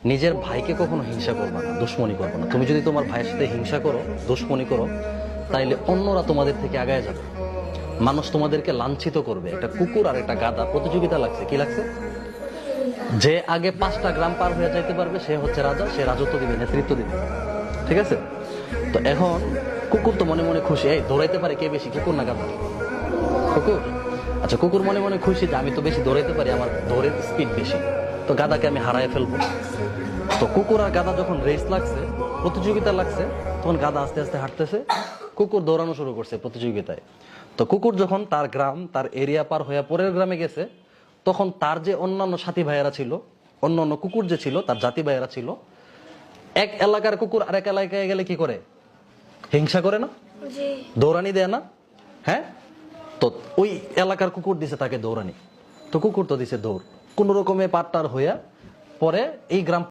নিজের ভাইকে কখনো হিংসা করবে না, দুশ্মনী করবে না। তুমি যদি তোমার ভাইয়ের সাথে হিংসা করো, দুশ্মনী করো, তাইলে অন্যরা তোমাদের থেকে আগায় যাবে। মানুষ তোমাদেরকে লাঞ্ছিত করবে। একটা কুকুর আর একটা গাধা প্রতিযোগিতা লাগছে, কি লাগছে? যে আগে 5টা গ্রাম পার হয়ে যাইতে পারবে সে হচ্ছে রাজা, সে রাজত্ব দিবে, নেতৃত্ব দিবে। ঠিক আছে? তো এখন কুকুর তো মনে মনে খুশি, এই দৌড়াইতে পারে কে বেশি, কুকুর না গাধা? কুকুর। আচ্ছা, কুকুর মনে মনে খুশি যে আমি তো বেশি দৌড়াইতে পারি, আমার দৌড়ের স্পিড বেশি, তো গাধাকে আমি হারায় ফেলবো। তো কুকুর আর গাধা যখন রেস লাগছে, প্রতিযোগিতা লাগছে, তখন গাধা আস্তে আস্তে হাঁটতেছে, কুকুর দৌড়ানো শুরু করছে প্রতিযোগিতায়। তো কুকুর যখন তার গ্রাম, তার এরিয়া পার হয়ে পরের গ্রামে গেছে, তখন তার যে অন্যান্য সাথী ভাইয়েরা ছিল, অন্যান্য কুকুর যে ছিল, তার জাতি ভাইয়েরা ছিল, এক এলাকার কুকুর আরেক এলাকায় গেলে কি করে? হিংসা করে না? দৌড়ানি দেয় না? হ্যাঁ। তো ওই এলাকার কুকুর দিছে তাকে দৌড়ানি, তো কুকুর তো দিছে দৌড়, কোন রকমে পাট্টার হইয়া পরে এই গ্রাম